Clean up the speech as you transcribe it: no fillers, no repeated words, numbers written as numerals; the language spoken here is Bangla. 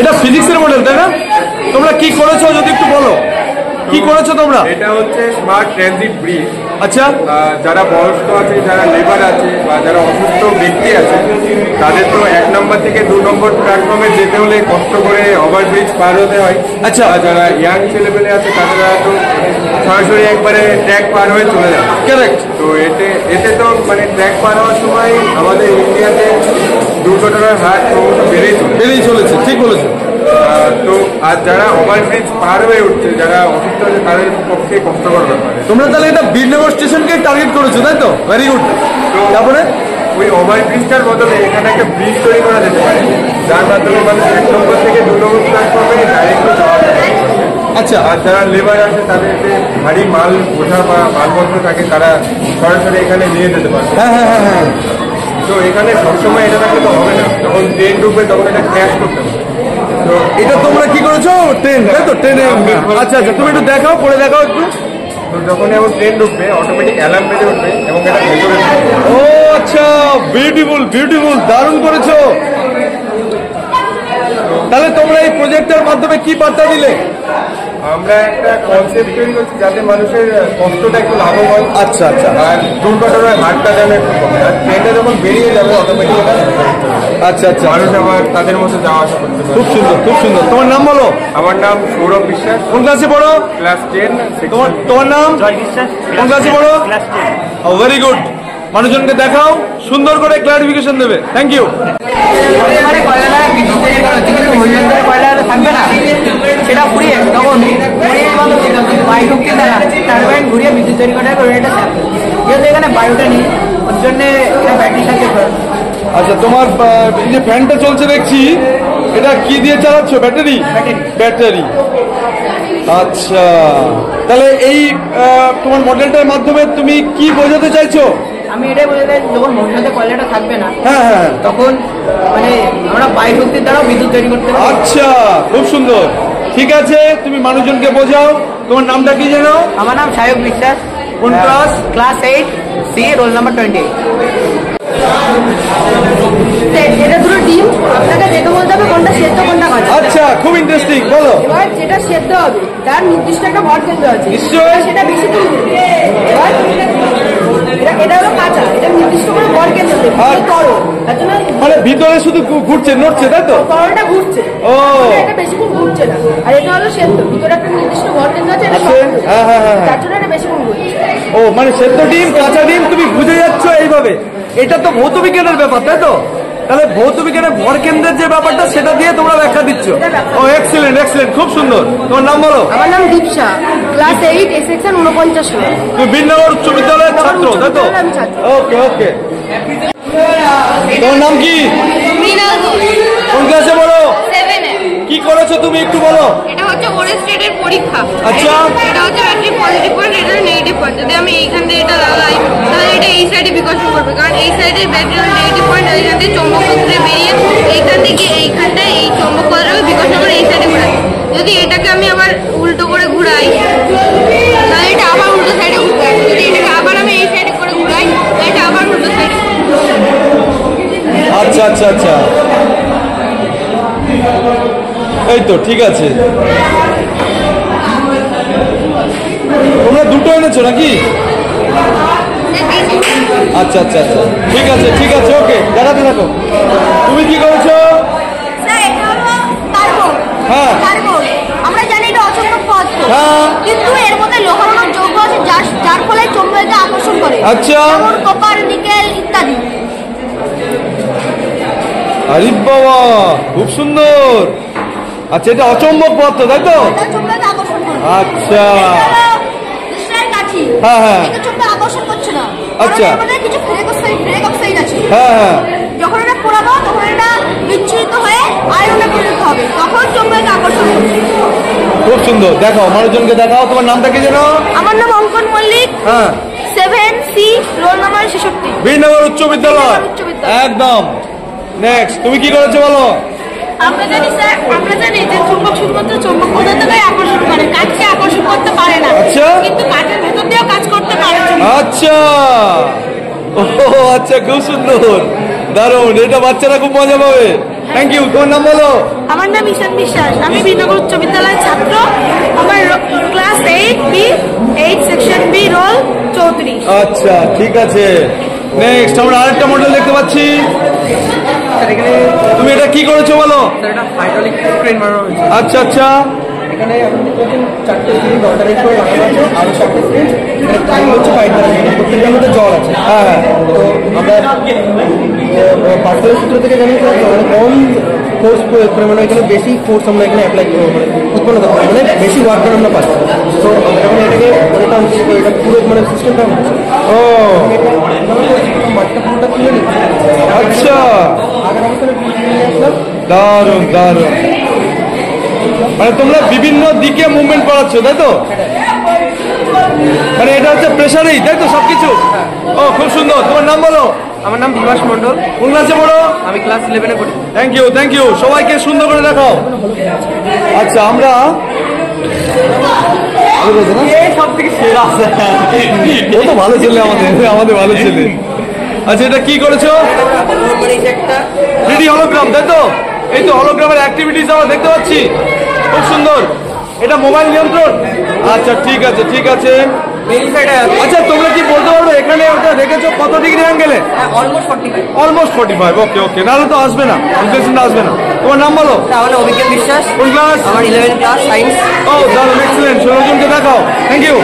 এটা ফিজিক্সের মডেল তাই না? তোমরা কি করেছো যদি একটু বলো, কি করেছো তোমরা? এটা হচ্ছে স্মার্ট ট্রানজিট ব্রিজ। আচ্ছা, যারা বয়স্ক আছে, যারা লেবার আছে বা যারা অসুস্থ ব্যক্তি আছে, তাদের তো 1 নম্বর থেকে 2 নম্বর প্ল্যাটফর্মে যেতে হলে কষ্ট করে ওভারব্রিজ পার হতে হয়। আচ্ছা, যারা ইয়াং ছেলেপেলে আছে তারা তো সরাসরি একবারে ট্র্যাক পার হয়ে চলে যায়। কারেক্ট। তো এতে তো মানে ট্র্যাক পার হওয়ার সময় আমাদের ইন্ডিয়াতে দুর্ঘটনার হার ক্রমশ বেড়েই চলেছে। ঠিক বলেছো। তো আর যারা ওভারব্রিজ পার হয়ে উঠছে, যারা অসুস্থ আছে, তাদের পক্ষে কষ্টকর ব্যাপার। তোমরা তাহলে এটা বীরনগর স্টেশনকে টার্গেট করেছো তাই তো? Very good. তো তারপরে ওই ওভারব্রিজটার বদলে এখানে একটা ব্রিজ তৈরি করা যেতে পারে, যার মাধ্যমে মানুষ 1 নম্বর থেকে 2 নম্বর প্ল্যাটফর্মে ডাইরেক্টলি যাওয়া যায়। আচ্ছা, আর যারা লেবার আছে তাদের ভারী মাল বোঝা বা মালপত্র থাকে, তারা সরাসরি এখানে নিয়ে যেতে পারে। হ্যাঁ হ্যাঁ হ্যাঁ হ্যাঁ। তো এখানে সবসময় এটা থাকলে তো হবে না, যখন ট্রেন ঢুকবে তখন এটা ক্র্যাশ করতে হবে। তো এটা তোমরা কি করেছো? ট্রেন তাই তো? ট্রেনে। আচ্ছা আচ্ছা, তুমি একটু দেখাও, করে দেখাও একটু। তো যখন এমন ট্রেন ঢুকবে অটোমেটিক অ্যালার্ম বেজে উঠবে এবং এটা ভেতরে। ও আচ্ছা, বিউটিফুল বিউটিফুল, দারুণ করেছো। তাহলে তোমরা এই প্রজেক্টের মাধ্যমে কি বার্তা দিলে? আমরা একটা কনসেপ্ট তৈরি করছি যাতে মানুষের কষ্টটা একটু লাঘব হয়। আচ্ছা আচ্ছা। আর দুর্ঘটনার হারটা যেন একটু কমে। আর ট্রেনটা যখন বেরিয়ে যাবে অটোমেটিক আচ্ছা আচ্ছা, মানুষ আবার তাদের মধ্যে যাওয়া আসা করতে পারে। খুব সুন্দর খুব সুন্দর। তোমার নাম বলো? আমার নাম সৌরভ বিশ্বাস। কোন ক্লাসে পড়ো? ক্লাস 10। তোমার নাম? জয় বিশ্বাস। কোন ক্লাসে পড়ো? ক্লাস 10। Very good. মানুষজনকে দেখাও, সুন্দর করে ক্লারিফিকেশন দেবে। Thank you. থাকবে না, সেটা ঘুরিয়ে তখন বায়ুকে দ্বারা টারবাইন ঘুরিয়ে বিদ্যুৎ তৈরি করা এটা থাকবে। যেহেতু এখানে বায়ুটা নেই, ওর জন্য ব্যাটারির সাথে। আচ্ছা, তোমার এই যে ফ্যানটা চলছে দেখছি, এটা কি দিয়ে চালাচ্ছ? ব্যাটারি? ব্যাটারি। আচ্ছা, তাহলে এই তোমার মডেলটার মাধ্যমে তুমি কি বোঝাতে চাইছো? আমি এটাই বলতে চাই, যখন ভবিষ্যতে কয়লাটা থাকবে না, হ্যাঁ হ্যাঁ, তখন মানে আমরা বায়ু শক্তির দ্বারাও বিদ্যুৎ তৈরি করতে পারি। আচ্ছা, খুব সুন্দর। ঠিক আছে, তুমি মানুষজনকে বোঝাও। তোমার নামটা কি জানো? আমার নাম সায়ক বিশ্বাস। কোন class? Class 8 C, roll number 28। এটা দুটো ডিম, আপনাকে দেখে বলতে হবে কোনটা সেদ্ধ কোনটা কাঁচা। আচ্ছা, খুব ইন্টারেস্টিং, বলো। এবার যেটা সেদ্ধ হবে তার নির্দিষ্ট একটা ভর কেন্দ্র আছে, নিশ্চয়ই। সেটা বেশি দিন ঘুরবে। এবার এটা হলো কাঁচা, এটা নির্দিষ্ট করে ভর কেন্দ্র দেবে, তরল। তার জন্য মানে ভিতরে শুধু ঘুরছে, নড়ছে, তাই তো? তরলটা ঘুরছে, ও, এটা বেশিক্ষণ ঘুরছে না। আর এটা হলো সেদ্ধ, ভিতরে একটা নির্দিষ্ট ভর কেন্দ্র আছে, এটা আছে। হ্যাঁ হ্যাঁ হ্যাঁ। তার জন্য এটা বেশিক্ষণ ঘুরছে। ও, মানে সেদ্ধ ডিম কাঁচা ডিম তুমি বুঝে যাচ্ছ এইভাবে। এটা তো ভৌত বিজ্ঞানের ব্যাপার, তাই তো? তাহলে ভৌত বিজ্ঞানের ভর কেন্দ্রের যে ব্যাপারটা, সেটা দিয়ে তোমরা ব্যাখ্যা দিচ্ছ। ও, এক্সিলেন্ট এক্সিলেন্ট, খুব সুন্দর। তোমার নাম বলো? আমার নাম দীপশা, ক্লাস 8 এ সেকশন 49 সাল। তুমি বীরনগর উচ্চ বিদ্যালয়ের ছাত্র, তাই তো? আমি ছাত্র। ওকে ওকে। তোমার নাম কি? মৃণাল ঘোষ, কোন ক্লাসে বলো? 7 এ। কি করেছো তুমি একটু বলো? এটা হচ্ছে ওরেস্টেডের পরীক্ষা। আচ্ছা। এটা হচ্ছে ব্যাটারি পজিটিভ পয়েন্ট, এটা নেগেটিভ পয়েন্ট। যদি আমি এইখান থেকে এটা লাগাই, তাহলে এটা এই সাইডে বিকশন করবে, কারণ এই সাইডে ব্যাটারি নেগেটিভ পয়েন্ট, এইখান থেকে চৌম্বক ক্ষেত্রে বেরিয়ে এইখান থেকে এইখানটায় এই চৌম্বক ক্ষেত্রটাকে বিকশন করে এই সাইডে ঘুরাই। যদি এটাকে আমি আবার উল্টো করে ঘুরাই, তাহলে এটা আবার উল্টো সাইডে ঘুরবে। যদি এটাকে আবার আমি এই সাইডে করে ঘুরাই, তাহলে এটা আবার উল্টো সাইডে। আচ্ছা আচ্ছা আচ্ছা, এই তো ঠিক আছে। তোমরা দুটো এনেছো নাকি? আচ্ছা আচ্ছা আচ্ছা, ঠিক আছে ঠিক আছে, ওকে, দেখাতে থাকো। তুমি কি করেছো? হ্যাঁ আমরা জানি এটা অচম্বক পদার্থ, হ্যাঁ, কিন্তু এর মধ্যে লোহার যৌগ আছে যার ফলে চৌম্বককে আকর্ষণ করে। আচ্ছা, যেমন কপার, নিকেল ইত্যাদি। আরে বাবা, খুব সুন্দর। আচ্ছা, এটা অচম্বক পদার্থ, তাই তো? এটা চৌম্বককে আকর্ষণ করে। আচ্ছা, কৃষ্ণের কাঠি, হ্যাঁ হ্যাঁ, এটা চৌম্বক আকর্ষণ করছে না। আচ্ছা। এর মধ্যে কিছু ফেরিক অক্সাইড আছে। হ্যাঁ হ্যাঁ, যখন এটা পোড়াবো তখন এটা বিচ্ছুরিত হয়ে আয়রনে পরিণত হবে, তখন চৌম্বককে আকর্ষণ করবে। খুব সুন্দর। দেখাও, মানুষজনকে দেখাও। তোমার নামটা কি যেন? আমার নাম অঙ্কন মল্লিক, হ্যাঁ, 7 সি, রোল নাম্বার 66। বীরনগর উচ্চ বিদ্যালয়, উচ্চ বিদ্যালয়। একদম। নেক্সট, তুমি কি করেছো বলো? আমরা জানি স্যার, আমরা জানি যে চুম্বক শুধুমাত্র চুম্বক পদার্থকে আকর্ষণ করে, কাঠকে আকর্ষণ করতে পারে না। আচ্ছা। কিন্তু কাঠের ভেতর দিয়েও কাজ করতে পারে। আচ্ছা, ও আচ্ছা, খুব সুন্দর, দারুণ। এটা বাচ্চারা খুব মজা পাবে। Thank you. তোমার নাম বলো? আমার নাম ঈশান বিশ্বাস, আমি বিনগর উচ্চ বিদ্যালয়ের ছাত্র। আমার class 8B, 8 section B, role 34। আচ্ছা ঠিক আছে। নেক্সট আমরা আরেকটা মডেল দেখতে পাচ্ছি। তুমি এটা কি করেছো বলো? হাইড্রোলিক ক্রেন বানানো হয়েছে। আচ্ছা আচ্ছা এখানে আপনি দেখতে পাচ্ছেন 4টে সিরিজ অল্টারনেট করে লাগানো আছে, আরো 4টে সিরিজ। এখানে টাইম হচ্ছে 5 দ্বারা, প্রত্যেকটার মধ্যে জল আছে। হ্যাঁ তো আমরা পার্সেলের সূত্র থেকে জানি যে মানে কম ফোর্স প্রয়োগ করে, মানে এখানে বেশি ফোর্স আমরা এখানে অ্যাপ্লাই করবো, মানে উৎপন্ন করতে হবে, মানে বেশি ওয়ার্কার আমরা পাচ্ছি। তো আমরা এখন এটাকে এটা পুরো মানে সিস্টেমটা হচ্ছে। ও মাঠটা পুরোটা তুলে নিচ্ছি। আচ্ছা আগের অবস্থানে নিয়ে আসলাম। দারুণ দারুণ। মানে তোমরা বিভিন্ন দিকে মুভমেন্ট করাচ্ছ তাই তো? মানে এটা হচ্ছে প্রেসারেই তাই তো সবকিছু? ও খুব সুন্দর। তোমার নাম বলো? আমার নাম বিভাস মন্ডল, কোন ক্লাসে পড়ো? আমি ক্লাস 11-এ পড়ি। Thank you thank you. সবাইকে সুন্দর করে দেখাও। আচ্ছা আমরা সব থেকে সেরা আছে। ও তো ভালো ছেলে, আমাদের ভালো ছেলে। আচ্ছা এটা কি করেছো? একটা 3D হলোগ্রাম তাই তো? এই তো হলোগ্রামের অ্যাক্টিভিটিস আমরা দেখতে পাচ্ছি, খুব সুন্দর। এটা মোবাইল নিয়ন্ত্রণ? আচ্ছা ঠিক আছে ঠিক আছে। আচ্ছা তোমরা কি বলতে পারবে এখানে ওটা দেখেছো কত ডিগ্রি অ্যাঙ্গেলে? অলমোস্ট 45। অলমোস্ট 45। ওকে ওকে, নাহলে তো আসবে না, রিফ্লেকশনটা আসবে না। তোমার নাম বলো? তাহলে অভিজ্ঞান বিশ্বাস, কোন ক্লাস? আমার 11 ক্লাস সায়েন্স। ও দারুণ, এক্সেলেন্ট। 16 জনকে দেখাও। Thank you.